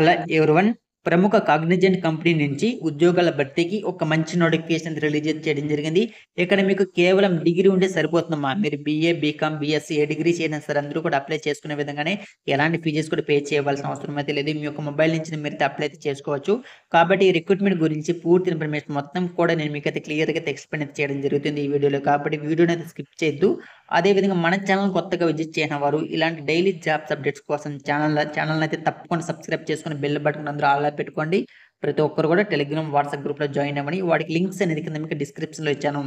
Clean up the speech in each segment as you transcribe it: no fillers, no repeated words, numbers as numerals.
Hello everyone. ప్రముఖ Cognizant company నుంచి ఉద్యోగాల భర్తీకి ఒక మంచి నోటిఫికేషన్ రిలీజ్ చేయడం జరిగింది. ఇక్కడ మీకు కేవలం డిగ్రీ ఉంటే సరిపోతుందమ్మా. మీరు బీఏ, బీకామ్, బీఎస్సీ ఏ డిగ్రీ చేయనా సరే అందరూ కూడా అప్లై చేసుకునే విధంగానే ఎలాంటి ఫీజెస్ కూడా పే చేయవలసిన అవసరం అయితే లేదు. మీ యొక్క మొబైల్ నుంచి మీరైతే అప్లై అయితే చేసుకోవచ్చు. కాబట్టి ఈ రిక్రూట్మెంట్ గురించి పూర్తి ఇన్ఫర్మేషన్ మొత్తం కూడా నేను మీకైతే క్లియర్‌గా అయితే ఎక్స్‌ప్లెయిన్ అయితే చేయడం జరుగుతుంది ఈ వీడియోలో. కాబట్టి వీడియోని అయితే స్కిప్ చేయొద్దు. అదేవిధంగా మన ఛానల్ కొత్తగా విజిట్ చేసిన వారు ఇలాంటి డైలీ జాబ్స్ అప్డేట్స్ కోసం ఛానల్ అయితే తప్పకుండా సబ్స్క్రైబ్ చేసుకొని బెల్ బటన్ అందరూ ఆల్‌లో పెట్టుకోండి. ప్రతి ఒక్కరు కూడా టెలిగ్రామ్, వాట్సాప్ గ్రూప్‌లో జాయిన్ అవ్వండి. వాటికి లింక్స్ అనేది కింద మీకు డిస్క్రిప్షన్‌లో ఇచ్చాను.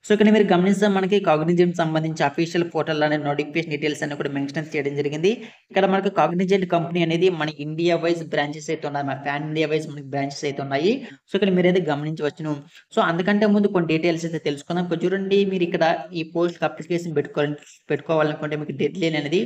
సో, ఇక్కడ మీరు గమనిస్తే మనకి కాగ్నిజెంట్ సంబంధించి అఫీషియల్ పోర్టల్‌లోనే నోటిఫికేషన్ డీటెయిల్స్ అన్ని కూడా మెన్షన్ చేయడం జరిగింది. ఇక్కడ మనకు కాగ్నిజెంట్ కంపెనీ అనేది మన ఇండియా వైస్ బ్రాంచెస్ అయితే ఉన్నాయి. మన పాన్ ఇండియా వైస్ మనకి బ్రాంచెస్ అయితే ఉన్నాయి. సో, ఇక్కడ మీరైతే గమనించవచ్చును. సో, అందుకంటే ముందు కొన్ని డీటెయిల్స్ అయితే తెలుసుకుందాం. ఇక్కడ చూడండి, మీరు ఇక్కడ ఈ పోస్ట్‌కి అప్లికేషన్ పెట్టుకోవాలనుకుంటే మీకు డెడ్‌లైన్ అనేది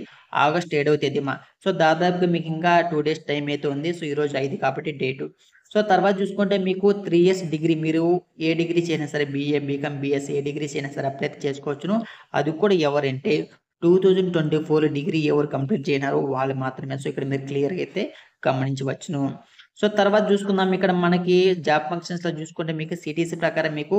ఆగస్ట్ 7వ తేదీమా. సో, దాదాపుగా మీకు ఇంకా 2 డేస్ టైం అయితే ఉంది. సో, ఈరోజు 5 కాబట్టి డేటు. సో, తర్వాత చూసుకుంటే మీకు 3 ఇయర్స్ డిగ్రీ, మీరు ఏ డిగ్రీ చేసినా సరే బీఏ, బీకామ్, బీఎస్సీ ఏ డిగ్రీ చేసినా సరే అప్లై చేసుకోవచ్చును. అది కూడా ఎవరంటే 2024 డిగ్రీ ఎవరు కంప్లీట్ చేయనారో వాళ్ళు మాత్రమే. సో, ఇక్కడ మీరు క్లియర్‌గా అయితే గమనించవచ్చును. సో, తర్వాత చూసుకుందాం, ఇక్కడ మనకి జాబ్ ఫంక్షన్స్‌లో చూసుకుంటే మీకు సిటీసీ ప్రకారం మీకు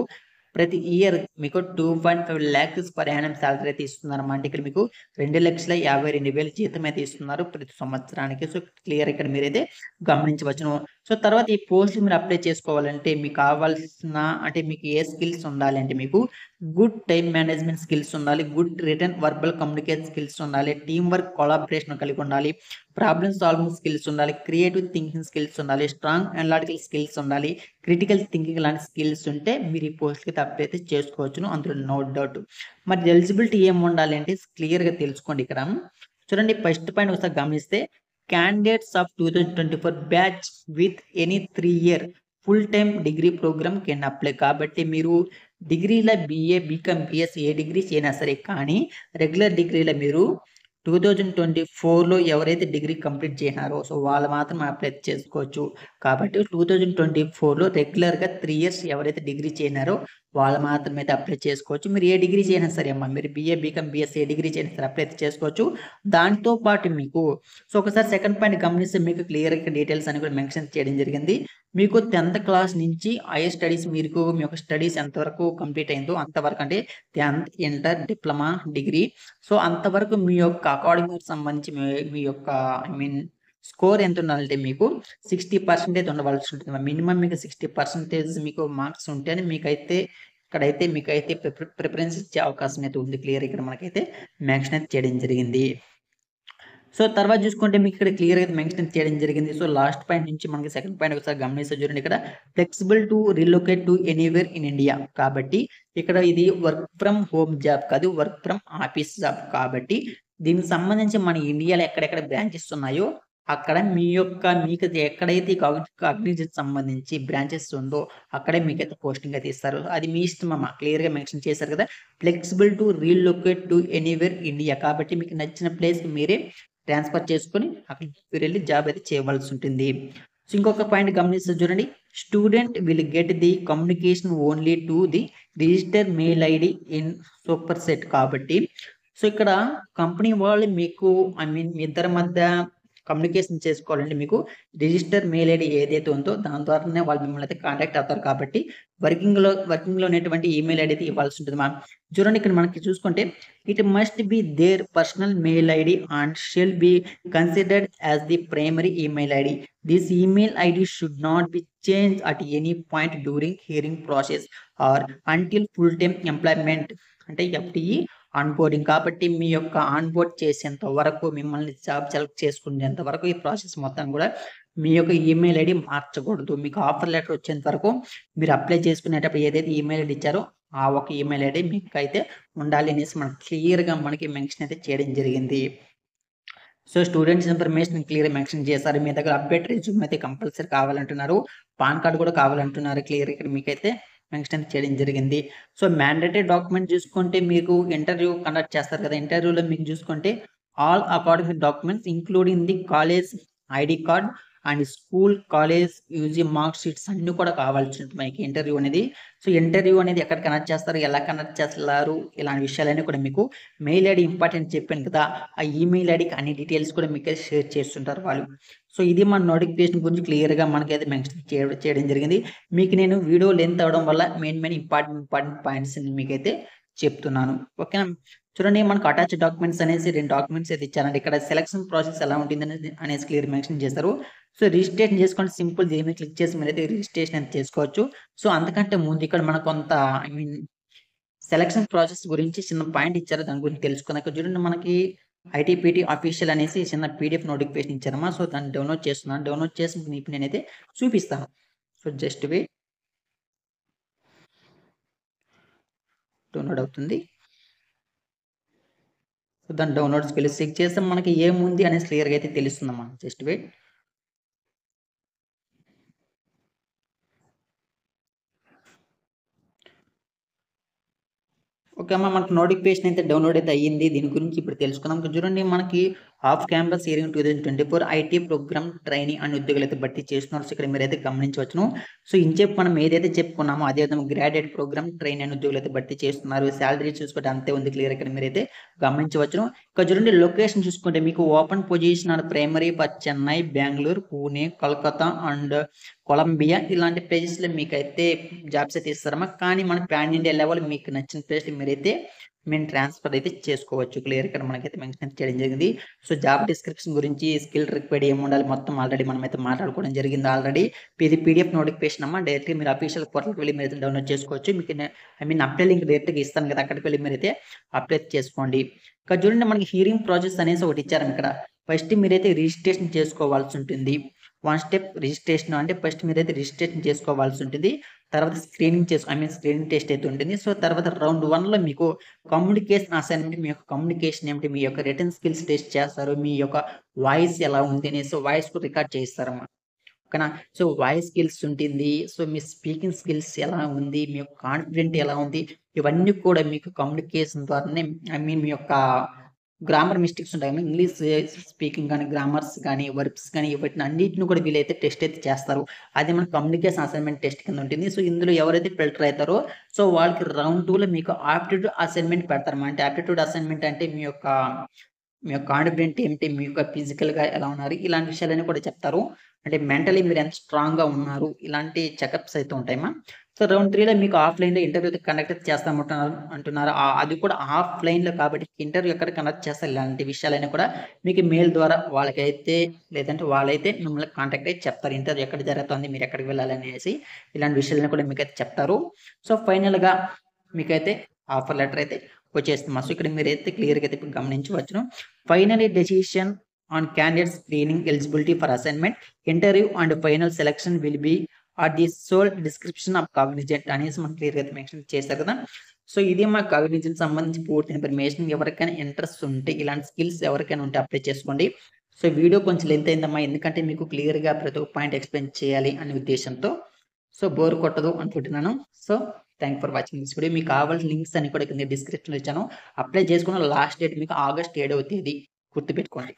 ప్రతి ఇయర్ మీకు 2.5 లాక్స్ పర్ యానం సాలరీ అయితే ఇస్తున్నారన్నమాట. ఇక్కడ మీకు 2,52,000 జీతం అయితే ఇస్తున్నారు ప్రతి సంవత్సరానికి. సో, క్లియర్ ఇక్కడ మీరైతే గమనించవచ్చును. సో, తర్వాత ఈ పోస్ట్ మీరు అప్లై చేసుకోవాలంటే మీకు కావాల్సిన అంటే మీకు ఏ స్కిల్స్ ఉండాలి అంటే మీకు గుడ్ టైమ్ మేనేజ్మెంట్ స్కిల్స్ ఉండాలి, good return verbal communication skills ఉండాలి, టీమ్ వర్క్ కొలాబరేషన్ కలిగి ఉండాలి, ప్రాబ్లమ్ సాల్వింగ్ స్కిల్స్ ఉండాలి, క్రియేటివ్ థింకింగ్ స్కిల్స్ ఉండాలి, స్ట్రాంగ్ అనలిటికల్ స్కిల్స్ ఉండాలి, క్రిటికల్ థింకింగ్ లాంటి స్కిల్స్ ఉంటే మీరు ఈ పోస్ట్‌కి అప్లై అయితే చేసుకోవచ్చును. అందులో నో డౌట్. మరి ఎలిజిబిలిటీ ఏం ఉండాలి అంటే క్లియర్‌గా తెలుసుకోండి ఇక్కడ. చూడండి, ఫస్ట్ పాయింట్ ఒకసారి గమనిస్తే candidates of 2024 batch with any 3 year full time degree program can apply. కాబట్టి మీరు డిగ్రీల బీఏ, బీకామ్, బీఎస్సీ ఏ డిగ్రీ చేయనా సరే కానీ రెగ్యులర్ డిగ్రీలో మీరు 2024లో ఎవరైతే డిగ్రీ కంప్లీట్ చేసినారో సో వాళ్ళు మాత్రం అప్లై చేసుకోవచ్చు. కాబట్టి 2024లో రెగ్యులర్‌గా 3 ఇయర్స్ ఎవరైతే డిగ్రీ చేసినారో వాళ్ళు మాత్రమే అయితే అప్లై చేసుకోవచ్చు. మీరు ఏ డిగ్రీ చేసినా సరే అమ్మా, మీరు బీఏ, బీకామ్, బీఎస్సీ ఏ డిగ్రీ చేసినా సరే అప్లై అయితే చేసుకోవచ్చు. దాంతో పాటు మీకు సో ఒకసారి సెకండ్ పాయింట్ గమనిస్తే మీకు క్లియర్‌గా డీటెయిల్స్ అని కూడా మెన్షన్ చేయడం జరిగింది. మీకు 10థ్ క్లాస్ నుంచి హైయర్ స్టడీస్ మీకు మీ యొక్క స్టడీస్ ఎంతవరకు కంప్లీట్ అయిందో అంతవరకు, అంటే 10థ్, ఇంటర్, డిప్లొమా, డిగ్రీ, సో అంతవరకు మీ యొక్క అకాడమిక్ సంబంధించి మీ యొక్క ఐ మీన్ స్కోర్ ఎంత ఉండాలంటే మీకు 60% అయితే ఉండవలసి ఉంటుంది. మినిమం మీకు 60% మీకు మార్క్స్ ఉంటేనే మీకైతే ఇక్కడైతే మీకైతే ప్రిఫరెన్స్ ఇచ్చే అవకాశం అయితే ఉంది. క్లియర్ ఇక్కడ మనకైతే మెన్షన్ అయితే చేయడం జరిగింది. సో, తర్వాత చూసుకుంటే మీకు ఇక్కడ క్లియర్‌గా మెన్షన్ చేయడం జరిగింది. సో, లాస్ట్ పాయింట్ నుంచి మనకి సెకండ్ పాయింట్ ఒకసారి గమనిస్తే చూడండి, ఇక్కడ flexible to relocate to anywhere in India. కాబట్టి ఇక్కడ ఇది వర్క్ ఫ్రమ్ హోమ్ జాబ్ కాదు, వర్క్ ఫ్రమ్ ఆఫీస్ జాబ్. కాబట్టి దీనికి సంబంధించి మన ఇండియాలో ఎక్కడెక్కడ బ్రాంచెస్ ఉన్నాయో అక్కడ మీకు ఎక్కడైతే కాగ్నిజెంట్ సంబంధించి బ్రాంచెస్ ఉందో అక్కడే మీకైతే పోస్టింగ్ అయితే ఇస్తారు. అది మీ ఇష్టం అమ్మా. క్లియర్‌గా మెన్షన్ చేశారు కదా, flexible to relocate to anywhere India. కాబట్టి మీకు నచ్చిన ప్లేస్‌కి మీరే ట్రాన్స్‌ఫర్ చేసుకొని అక్కడికి మీరెళ్లి జాబ్ అయితే చేయవలసి ఉంటుంది. సో, ఇంకొక పాయింట్ గమనిస్తే చూడండి, student will get the communication only to the register mail ID in super set. కాబట్టి సో, ఇక్కడ కంపెనీ వాళ్ళు మీకు ఐ మీన్ మీ ఇద్దరి మధ్య కమ్యూనికేషన్ చేసుకోవాలంటే మీకు రిజిస్టర్ మెయిల్ ఐడీ ఏదైతే ఉందో దాని ద్వారానే వాళ్ళు మిమ్మల్ని అయితే కాంటాక్ట్ అవుతారు. కాబట్టి వర్కింగ్‌లో ఉన్నటువంటి ఈమెయిల్ ఐడీ అయితే ఇవ్వాల్సి ఉంటుంది మ్యామ్. చూడండి, ఇక్కడ మనకి చూసుకుంటే it must be there personal mail ID and shall be considered as the primary email ID. This email ID should not be changed at any point during hiring process or until full time employment, అంటే FTE onboarding. కాబట్టి మీ యొక్క onboard చేసేంత వరకు, మిమ్మల్ని job select చేసుకునేంత వరకు ఈ ప్రాసెస్ మొత్తం కూడా మీ యొక్క ఈమెయిల్ ఐడీ మార్చకూడదు. మీకు ఆఫర్ లెటర్ వచ్చేంత వరకు మీరు అప్లై చేసుకునేటప్పుడు ఏదైతే ఈమెయిల్ ఐడీ ఇచ్చారో ఆ ఒక ఈమెయిల్ ఐడీ మీకైతే ఉండాలి అనేసి క్లియర్‌గా మనకి మెన్షన్ అయితే చేయడం జరిగింది. సో, స్టూడెంట్స్ ఇన్ఫర్మేషన్ క్లియర్‌గా మెన్షన్ చేశారు. మీ దగ్గర అప్డేట్ రెజ్యూమ్ అయితే కంపల్సరీ కావాలంటున్నారు. పాన్ కార్డ్ కూడా కావాలంటున్నారు. క్లియర్‌గా ఇక్కడ మీకైతే మెన్షన్ చేయడం జరిగింది. సో, మ్యాండేటరీ డాక్యుమెంట్ చూసుకుంటే మీకు ఇంటర్వ్యూ కండక్ట్ చేస్తారు కదా, ఇంటర్వ్యూలో మీకు చూసుకుంటే all academic documents including the college ID card and school, college, UG mark sheets అన్నీ కూడా కావాల్సి ఉంటుంది మనకి ఇంటర్వ్యూ అనేది. సో, ఇంటర్వ్యూ అనేది ఎక్కడ కండక్ట్ చేస్తారు? ఎలా కండక్ట్ చేస్తారు? ఇలాంటి విషయాలన్నీ కూడా మీకు మెయిల్ ఐడీ ఇంపార్టెంట్ చెప్పాను కదా! ఆ ఈమెయిల్ ఐడీకి అన్ని డీటెయిల్స్ కూడా మీకైతే షేర్ చేస్తుంటారు వాళ్ళు. సో, ఇది మన నోటిఫికేషన్ గురించి క్లియర్‌గా మనకైతే మెన్షన్ చేయడం జరిగింది. మీకు నేను వీడియో లెంత్ అవ్వడం వల్ల మెయిన్ ఇంపార్టెంట్ పాయింట్స్‌ని మీకైతే చెప్తున్నాను. ఓకేనా? చూడండి, మనకు అటాచ్ డాక్యుమెంట్స్ అనేసి 2 డాక్యుమెంట్స్ అయితే ఇచ్చారండి. ఇక్కడ సెలక్షన్ ప్రాసెస్ ఎలా ఉంటుందనేసి క్లియర్ మెన్షన్ చేశారు. సో, రిజిస్ట్రేషన్ చేసుకోండి, సింపుల్ దీని మీద క్లిక్ చేసి మీరైతే రిజిస్ట్రేషన్ అయితే చేసుకోవచ్చు. సో, అంతకంటే ముందు ఇక్కడ మనకు కొంత సెలక్షన్ ప్రాసెస్ గురించి చిన్న పాయింట్ ఇచ్చారు. దాని గురించి తెలుసుకుందాం. ఇక్కడ చూడండి, మనకి ఐటీపీటీ ఆఫీషియల్ అనేసి చిన్న పీడీఎఫ్ నోటిఫికేషన్ ఇచ్చారమ్మా. సో, దాన్ని డౌన్‌లోడ్ చేస్తున్నాను. డౌన్‌లోడ్ చేసి ఇప్పుడు నేనైతే చూపిస్తాను. So, just wait. డౌన్‌లోడ్ అవుతుంది. సో, దాన్ని డౌన్‌లోడ్స్‌కి వెళ్లి చెక్ చేస్తే మనకి ఏముంది అనేసి క్లియర్‌గా అయితే తెలుస్తుందమ్మా. Just wait. ఓకే అమ్మ. మనకు నోటిఫికేషన్ అయితే డౌన్‌లోడ్ అయితే అయ్యింది. దీని గురించి ఇప్పుడు తెలుసుకుందాం. ఇక్కడ చూడండి, మనకి off campus hiring 2024 IT program trainee అని ఉద్యోగులైతే భర్తీ చేస్తున్నారు. సో, ఇక్కడ మీరైతే గమనించవచ్చును. సో, ఇంచేపు మనం ఏదైతే చెప్పుకున్నామో అదే విధంగా గ్రాడ్యుయేట్ ప్రోగ్రామ్ ట్రైనీ అని ఉద్యోగులైతే భర్తీ చేస్తున్నారు. సాలరీ చూసుకుంటే అంతే ఉంది క్లియర్. ఇక్కడ మీరైతే గమనించవచ్చును. ఇక్కడ చూడండి, లొకేషన్ చూసుకుంటే మీకు open position on primary for Chennai, Bengaluru, Pune, Kolkata and Colombia ఇలాంటి ప్లేసెస్‌లో మీకైతే జాబ్స్ అయితే ఇస్తారమ్మా. కానీ మన పాన్ ఇండియా లెవెల్ మీకు నచ్చిన ప్లేస్‌లో మీరైతే ట్రాన్స్‌ఫర్ అయితే చేసుకోవచ్చు. క్లియర్ ఇక్కడ మనకైతే మెన్షన్ చేయడం జరిగింది. సో, జాబ్ డిస్క్రిప్షన్ గురించి, స్కిల్ రిక్వైర్డ్ ఏముండాలి మొత్తం ఆల్రెడీ మనమైతే మాట్లాడుకోవడం జరిగింది ఆల్రెడీ. ఇది పీడీఎఫ్ నోటిఫికేషన్ అమ్మా. డైరెక్ట్‌గా మీరు అఫీషియల్ పోర్టల్‌కి వెళ్లి మీరైతే డౌన్‌లోడ్ చేసుకోవచ్చు. మీకు అప్లై లింక్ డైరెక్ట్‌గా ఇస్తాను కదా! అక్కడికి వెళ్లి మీరైతే అప్లై చేసుకోండి. ఇక్కడ చూడండి, మనకి హియరింగ్ ప్రాసెస్ అనేసి ఒకటి ఇచ్చారు ఇక్కడ. ఫస్ట్ మీరైతే రిజిస్ట్రేషన్ చేసుకోవాల్సి ఉంటుంది. వన్ స్టెప్ రిజిస్ట్రేషన్ అంటే ఫస్ట్ మీరైతే రిజిస్ట్రేషన్ చేసుకోవాల్సి ఉంటుంది. తర్వాత స్క్రీనింగ్ టెస్ట్ అయితే ఉంటుంది. సో, తర్వాత రౌండ్ 1లో మీకు కమ్యూనికేషన్ అసైన్‌మెంట్, మీ యొక్క కమ్యూనికేషన్ ఏమిటి, మీ యొక్క రిటన్ స్కిల్స్ టెస్ట్ చేస్తారు. మీ యొక్క వాయిస్ ఎలా ఉంది అనేసి వాయిస్ కూడా రికార్డ్ చేయిస్తారన్నమాట. ఓకేనా? సో, వాయిస్ స్కిల్స్ ఉంటుంది. సో, మీ స్పీకింగ్ స్కిల్స్ ఎలా ఉంది, మీ యొక్క కాన్ఫిడెంట్ ఎలా ఉంది, ఇవన్నీ కూడా మీకు కమ్యూనికేషన్ ద్వారానే మీ యొక్క గ్రామర్ మిస్టేక్స్ ఉంటాయి. ఇంగ్లీష్ స్పీకింగ్ గాని, గ్రామర్స్ గాని, వర్బ్స్ గాని వీటిని అన్నిటిని కూడా వీళ్ళైతే టెస్ట్ అయితే చేస్తారు. అది మన కమ్యూనికేషన్ అసైన్‌మెంట్ టెస్ట్ కింద ఉంటుంది. సో, ఇందులో ఎవరైతే ఫిల్టర్ అయితారో సో, వాళ్ళకి రౌండ్ 2లో మీకు ఆప్టిట్యూడ్ అసైన్‌మెంట్ పెడతారన్నమాట. అంటే ఆప్టిట్యూడ్ అసైన్‌మెంట్ అంటే మీ యొక్క కాన్ఫిడెంట్ ఏమిటి, మీ యొక్క ఫిజికల్‌గా ఎలా ఉన్నారు, ఇలాంటి విషయాలన్నీ కూడా చెప్తారు. అంటే మెంటల్లీ మీరు ఎంత స్ట్రాంగ్‌గా ఉన్నారు, ఇలాంటి చెకప్స్ అయితే ఉంటాయమ్మా. సో, రౌండ్ 3లో మీకు ఆఫ్‌లైన్‌లో ఇంటర్వ్యూ అయితే కండక్ట్ అయితే అంటున్నారు. అది కూడా ఆఫ్‌లైన్‌లో కాబట్టి ఇంటర్వ్యూ ఎక్కడ కండక్ట్ చేస్తారు, ఇలాంటి విషయాలన్నీ కూడా మీకు మెయిల్ ద్వారా వాళ్ళకైతే లేదంటే వాళ్ళైతే మిమ్మల్ని కాంటాక్ట్ అయితే చెప్తారు. ఇంటర్వ్యూ ఎక్కడ జరుగుతుంది, మీరు ఎక్కడికి వెళ్ళాలనేసి ఇలాంటి విషయాలన్నీ కూడా మీకైతే చెప్తారు. సో, ఫైనల్‌గా మీకైతే ఆఫర్ లెటర్ అయితే వచ్చేస్తుంది. సో, ఇక్కడ మీరైతే క్లియర్‌గా అయితే ఇప్పుడు గమనించవచ్చును. Finally decision on candidate screening eligibility for assignment, interview and final selection will be are the sole description of Cognizant అనేసి మనకు క్లియర్‌గా అయితే మెన్షన్ చేశారు కదా! సో, ఇది మా కాగ్నిజెంట్ సంబంధించి పూర్తి ఇన్ఫర్మేషన్. ఎవరికైనా ఇంట్రెస్ట్ ఉంటే, ఇలాంటి స్కిల్స్ ఎవరికైనా ఉంటే అప్లై చేసుకోండి. సో, వీడియో కొంచెం లెంత్ అయిందమ్మా. ఎందుకంటే మీకు క్లియర్‌గా ప్రతి ఒక్క పాయింట్ ఎక్స్‌ప్లెయిన్ చేయాలి అనే ఉద్దేశ్యంతో. సో, బోర్ కొట్టదు అనుకుంటున్నాను. So, thank for watching this video. మీకు కావాల్సిన లింక్స్ అన్ని కూడా కింద డిస్క్రిప్షన్‌లో ఇచ్చాను. అప్లై చేసుకున్న లాస్ట్ డేట్ మీకు ఆగస్ట్ 7వ తేదీ గుర్తుపెట్టుకోండి.